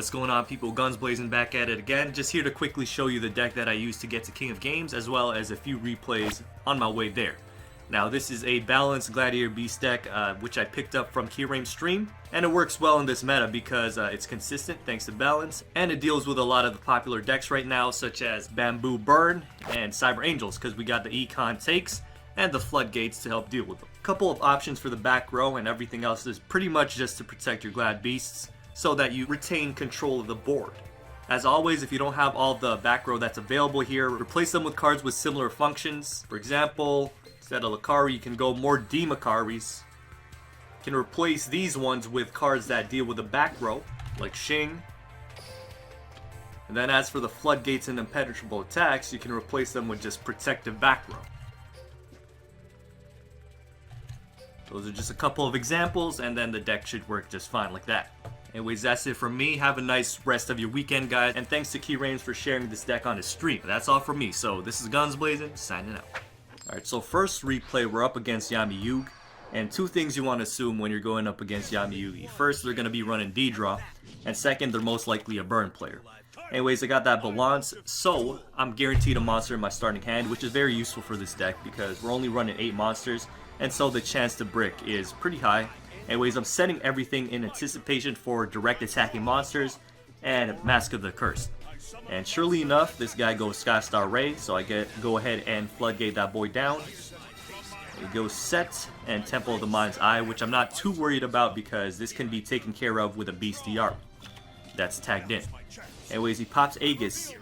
What's going on, people? Gunsblazing back at it again. Just here to quickly show you the deck that I used to get to King of Games, as well as a few replays on my way there. Now, this is a balanced Gladiator Beast deck, which I picked up from Keyrame's stream, and it works well in this meta because it's consistent thanks to balance, and it deals with a lot of the popular decks right now, such as Bamboo Burn and Cyber Angels, because we got the Econ Takes and the Floodgates to help deal with them. A couple of options for the back row, and everything else is pretty much just to protect your Glad Beasts, so that you retain control of the board. As always, if you don't have all the back row that's available here, replace them with cards with similar functions. For example, instead of Lakari, you can go more D-Makaris. You can replace these ones with cards that deal with the back row, like Shing. And then as for the Floodgates and Impenetrable attacks, you can replace them with just protective back row. Those are just a couple of examples, and then the deck should work just fine like that. Anyways, that's it from me. Have a nice rest of your weekend, guys. And thanks to Keyrames for sharing this deck on his stream. That's all from me. So this is Gunsblazing, signing out. Alright, so first replay, we're up against Yugi. And two things you want to assume when you're going up against Yugi. First, they're going to be running D-Draw. And second, they're most likely a burn player. Anyways, I got that balance, so I'm guaranteed a monster in my starting hand, which is very useful for this deck because we're only running 8 monsters. And so the chance to brick is pretty high. Anyways, I'm setting everything in anticipation for direct attacking monsters and Mask of the Cursed. And surely enough, this guy goes Skystar Ray, so I go ahead and Floodgate that boy down. It goes Set and Temple of the Mind's Eye, which I'm not too worried about because this can be taken care of with a Bestiary that's tagged in. Anyways, he pops Aegis,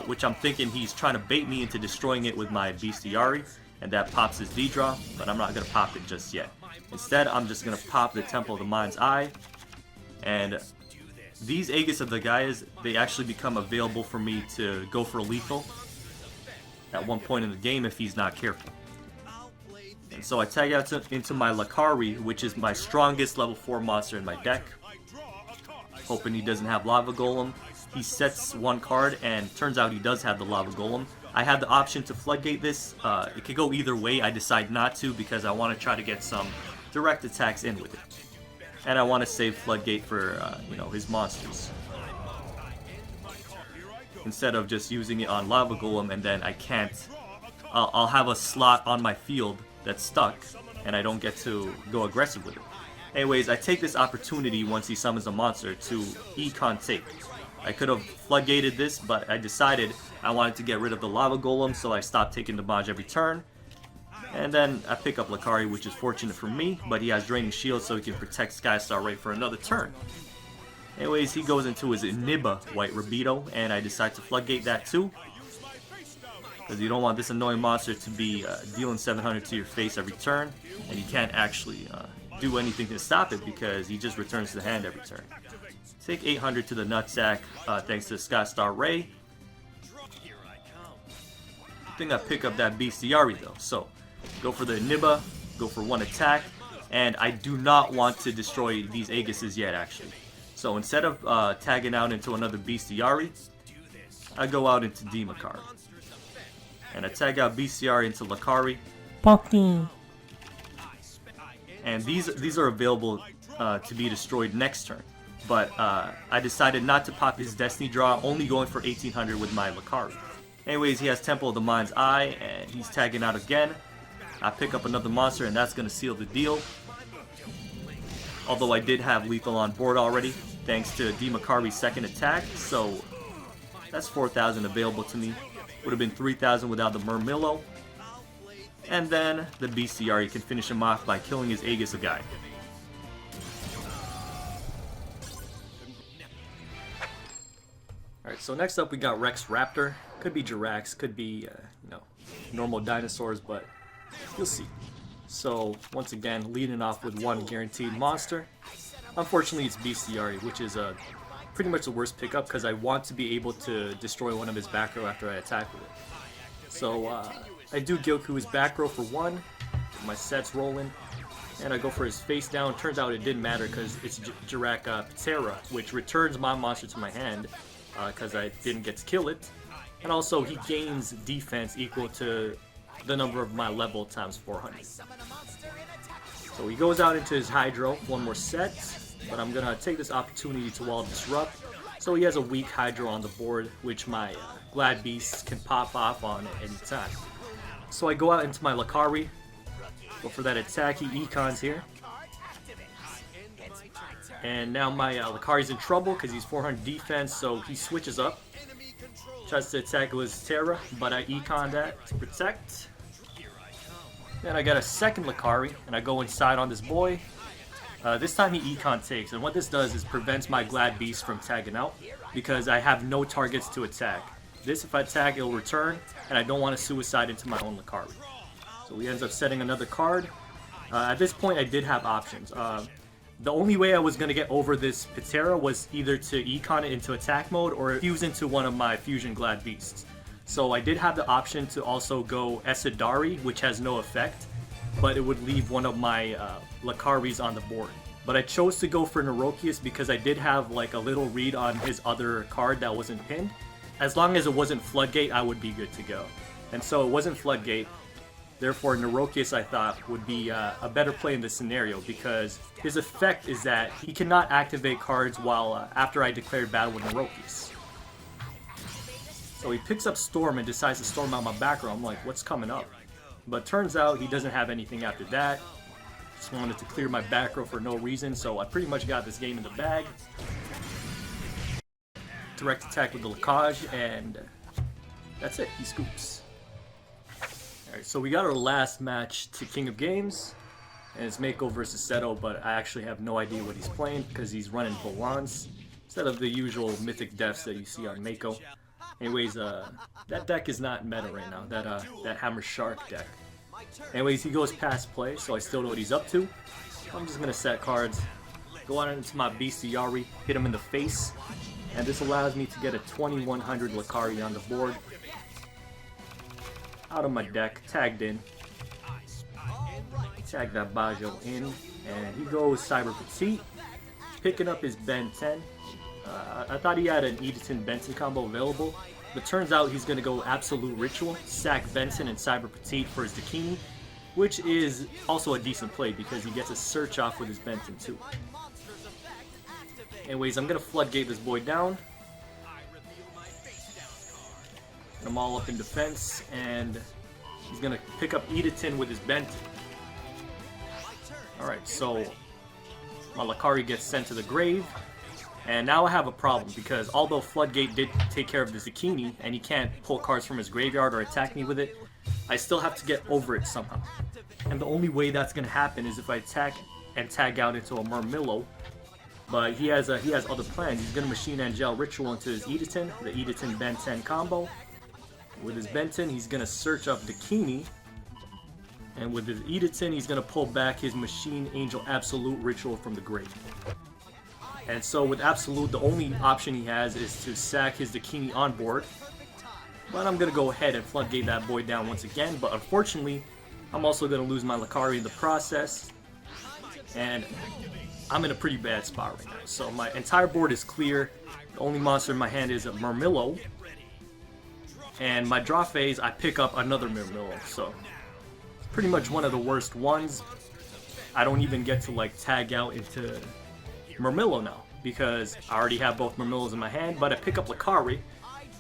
which I'm thinking he's trying to bait me into destroying it with my Bestiary, and that pops his D-Draw, but I'm not going to pop it just yet. Instead, I'm just going to pop the Temple of the Mind's Eye, and these Aegis of the guys, they actually become available for me to go for lethal at one point in the game if he's not careful. And so I tag out into my Lakari, which is my strongest level 4 monster in my deck, hoping he doesn't have Lava Golem. He sets one card, and turns out he does have the Lava Golem. I had the option to Floodgate this. It could go either way. I decide not to because I want to try to get some direct attacks in with it. And I want to save Floodgate for, his monsters. Instead of just using it on Lava Golem and then I can't... I'll have a slot on my field that's stuck and I don't get to go aggressive with it. Anyways, I take this opportunity once he summons a monster to Econ Take. I could have Floodgated this, but I decided I wanted to get rid of the Lava Golem, so I stopped taking damage every turn. And then I pick up Lakari, which is fortunate for me, but he has Draining Shield so he can protect Skystar Ray for another turn. Anyways, he goes into his Iniba White Rabido, and I decide to Floodgate that too. Because you don't want this annoying monster to be dealing 700 to your face every turn, and you can't actually do anything to stop it because he just returns to the hand every turn. Take 800 to the Nutsack thanks to Skystar Ray. I think I pick up that Bestiary though, so go for the Niba, go for one attack, and I do not want to destroy these Aegises yet actually. So instead of tagging out into another Bestiary, I go out into D-Makari. And I tag out Bestiary into Lakari. Pocky. And these are available to be destroyed next turn. But I decided not to pop his Destiny Draw, only going for 1800 with my Lakari. Anyways, he has Temple of the Mind's Eye, and he's tagging out again. I pick up another monster, and that's going to seal the deal. Although I did have lethal on board already, thanks to D-Makari's second attack, so that's 4,000 available to me. Would have been 3,000 without the Murmillo. And then the Bestiary can finish him off by killing his Aegis guy. Alright, so next up we got Rex Raptor. Could be Jirax, could be, normal dinosaurs, but you'll see. So, once again, leading off with one guaranteed monster. Unfortunately, it's Bestiary, which is pretty much the worst pickup because I want to be able to destroy one of his back row after I attack with it. So, I do Gyoku his back row for one, my set's rolling, and I go for his face down. Turns out it didn't matter because it's Jirac Patera, which returns my monster to my hand because I didn't get to kill it. And also, he gains defense equal to the number of my level times 400. So he goes out into his Hydro, one more set, but I'm going to take this opportunity to wall Disrupt. So he has a weak Hydro on the board, which my Glad Beast can pop off on at any time. So I go out into my Lakari, go for that attack, he econs here. And now my Lakari's in trouble because he's 400 defense, so he switches up. Tries to attack with his Terra, but I econ that to protect. Then I got a second Lakari, and I go inside on this boy. This time he econ takes, and what this does is prevents my Glad Beast from tagging out because I have no targets to attack. This, if I tag, it'll return, and I don't want to suicide into my own Lakari. So he ends up setting another card. At this point, I did have options. The only way I was going to get over this Patera was either to econ it into attack mode or fuse into one of my Fusion Glad Beasts. So I did have the option to also go Esadari, which has no effect, but it would leave one of my Lakaris on the board. But I chose to go for Neurokius because I did have like a little read on his other card that wasn't pinned. As long as it wasn't Floodgate, I would be good to go. And so it wasn't Floodgate. Therefore, Neurokius, I thought, would be a better play in this scenario because his effect is that he cannot activate cards while after I declared battle with Neurokius. So he picks up Storm and decides to storm out my back row. I'm like, what's coming up? But turns out he doesn't have anything after that. Just wanted to clear my back row for no reason, so I pretty much got this game in the bag. Direct attack with the Lacage, and that's it. He scoops. Alright, so we got our last match to King of Games, and it's Mako versus Seto, but I actually have no idea what he's playing because he's running Volans instead of the usual Mythic Deaths that you see on Mako. Anyways, that deck is not meta right now, that Hammer Shark deck. Anyways, he goes past play, so I still know what he's up to. I'm just going to set cards, go out into my Bestiari, hit him in the face, and this allows me to get a 2100 Lakari on the board. Out of my deck, tagged in. Tag that Bajo in, and he goes Cyber Petite, picking up his Ben 10. I thought he had an Edison Benson combo available, but turns out he's going to go Absolute Ritual, sack Benson and Cyber Petite for his Dakini, which is also a decent play because he gets a search off with his Benson too. Anyways, I'm going to Floodgate this boy down. I'm all up in defense, and he's going to pick up Editon with his Benton. Alright, so my Lakari gets sent to the grave, and now I have a problem because although Floodgate did take care of the Zucchini, and he can't pull cards from his graveyard or attack me with it, I still have to get over it somehow. And the only way that's going to happen is if I attack and tag out into a Murmillo. But he has other plans. He's going to Machine Angel Ritual into his Editon, the Editon Ben 10 combo. With his Benton, he's going to search up Dakini. And with his Editon, he's going to pull back his Machine Angel Absolute Ritual from the grave. And so with Absolute, the only option he has is to sack his Dakini on board. But I'm going to go ahead and Floodgate that boy down once again. But unfortunately, I'm also going to lose my Lakari in the process. And I'm in a pretty bad spot right now. So my entire board is clear. The only monster in my hand is a Murmillo. And my draw phase, I pick up another Murmillo. So it's pretty much one of the worst ones. I don't even get to like tag out into Murmillo now because I already have both Murmillos in my hand. But I pick up Lakari,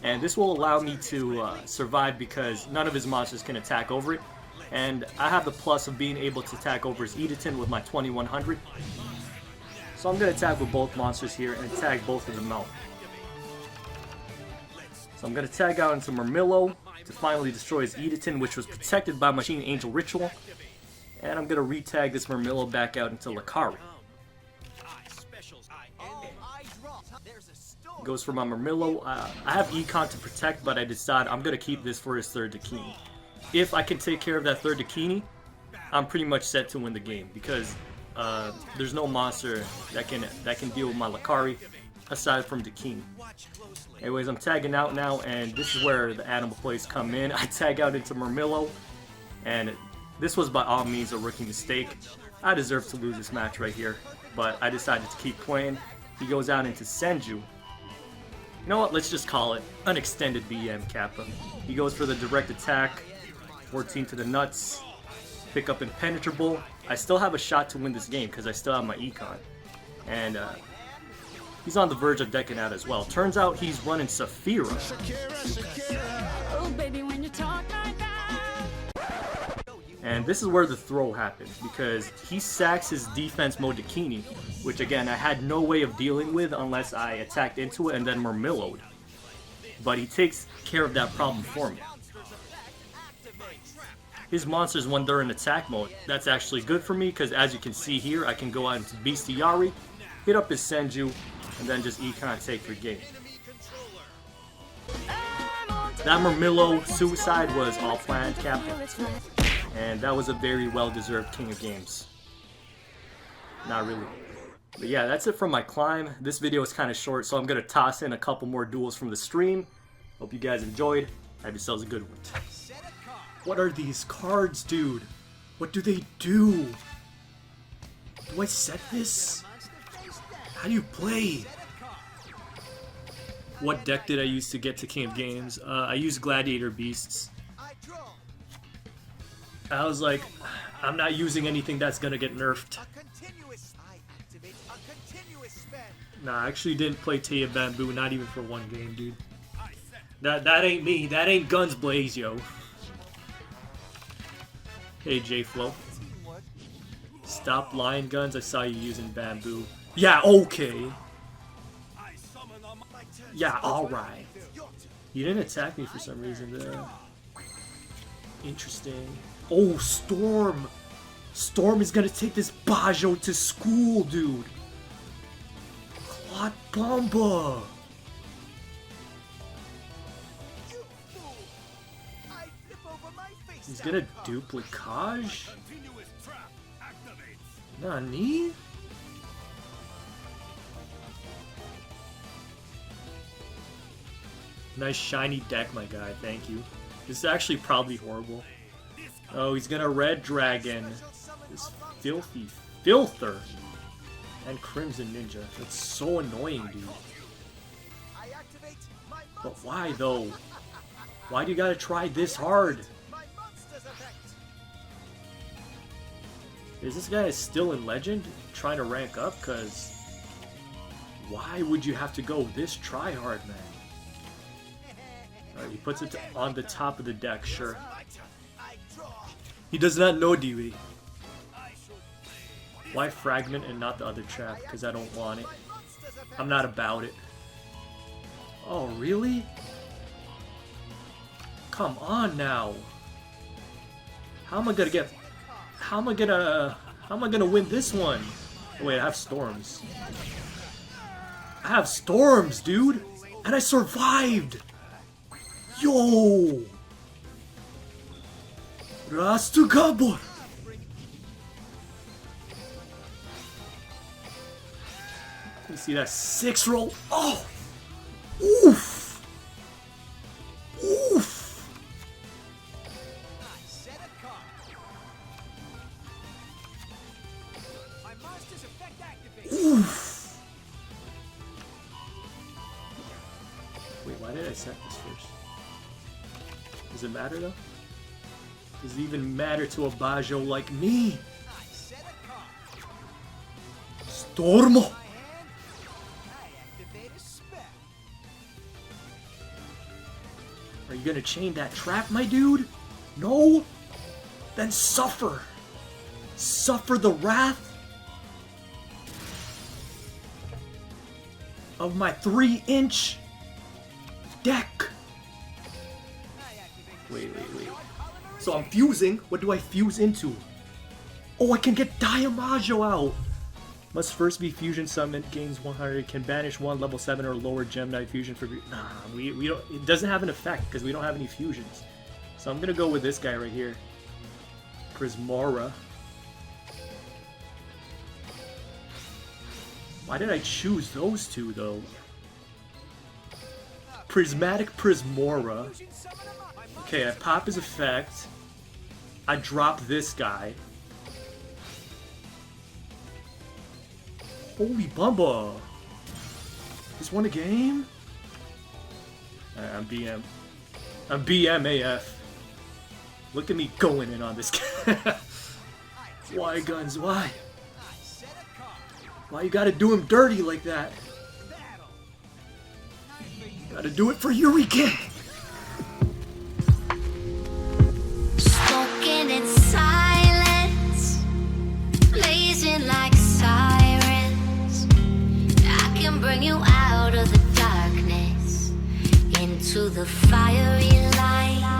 and this will allow me to survive because none of his monsters can attack over it. And I have the plus of being able to attack over his Editon with my 2100. So I'm going to attack with both monsters here and tag both of them out. So I'm going to tag out into Murmillo to finally destroy his Editon, which was protected by Machine Angel Ritual. And I'm going to re-tag this Murmillo back out into Lakari. Goes for my Murmillo. I have Econ to protect, but I decide I'm going to keep this for his third Dakini. If I can take care of that third Dakini, I'm pretty much set to win the game because there's no monster that can deal with my Lakari aside from Dakini. Anyways, I'm tagging out now, and this is where the animal plays come in. I tag out into Murmillo, and this was by all means a rookie mistake. I deserve to lose this match right here, but I decided to keep playing. He goes out into Senju. You know what, let's just call it an extended BM Kappa. He goes for the direct attack, 14 to the nuts, pick up Impenetrable. I still have a shot to win this game because I still have my Econ. And he's on the verge of decking out as well. Turns out he's running Saphira. Oh, baby, when you talk like that. And this is where the throw happens, because he sacks his defense Modikini, which again I had no way of dealing with unless I attacked into it and then Murmillo'd. But he takes care of that problem for me. His monsters, when they're in attack mode, that's actually good for me, because as you can see here, I can go out into Bestiari, hit up his Senju, and then just econ take for game. That Murmillo suicide was all planned, Captain. And that was a very well-deserved King of Games. Not really. But yeah, that's it from my climb. This video is kind of short, so I'm going to toss in a couple more duels from the stream. Hope you guys enjoyed. Have yourselves a good one. What are these cards, dude? What do they do? Do I set this? How do you play? What deck did I use to get to King of Games? I used Gladiator Beasts. I was like, I'm not using anything that's gonna get nerfed. Nah, I actually didn't play Taya Bamboo, not even for one game, dude. That ain't me. That ain't Gunsblaze, yo. Hey, J-Flow. Stop lying, Guns. I saw you using Bamboo. Yeah, okay. Yeah, alright. You didn't attack me for some reason, though. Interesting. Oh, Storm! Storm is gonna take this Bajo to school, dude! Clot Bomba! He's gonna duplicage? Nani? Nice shiny deck, my guy, thank you. This is actually probably horrible. Oh, he's gonna Red Dragon. This filthy filther. And Crimson Ninja. That's so annoying, dude. But why, though? Why do you gotta try this hard? Is this guy still in Legend? Trying to rank up? Because why would you have to go this try hard, man? Alright, he puts it on the top of the deck, sure. He does not know Dewey. Why Fragment and not the other trap? Because I don't want it. I'm not about it. Oh, really? Come on now. How am I gonna get... How am I gonna win this one? Oh, wait, I have Storms. I have Storms, dude! And I survived! Yo! Rastu Gabor! You see that 6 roll? Oh! Oof! Oof! Oof! Wait, why did I set this first? Does it matter though? Does it even matter to a Bajo like me? Stormo! Are you gonna chain that trap, my dude? No? Then suffer! Suffer the wrath of my 3-inch deck! Wait. So I'm fusing. What do I fuse into? Oh, I can get Diamajo out! Must first be fusion summoned, gains 100, can banish 1 level 7 or lower Gemini fusion for... Nah, we don't... It doesn't have an effect because we don't have any fusions. So I'm gonna go with this guy right here. Prismora. Why did I choose those two, though? Prismatic Prismora. Okay, I pop his effect. I drop this guy. Holy Bumba! Just won a game? I'm BM. I'm BMAF. Look at me going in on this guy. Why, Guns? Why? Why you gotta do him dirty like that? Gotta do it for Yugi. Spoken in silence, blazing like sirens. I can bring you out of the darkness into the fiery light.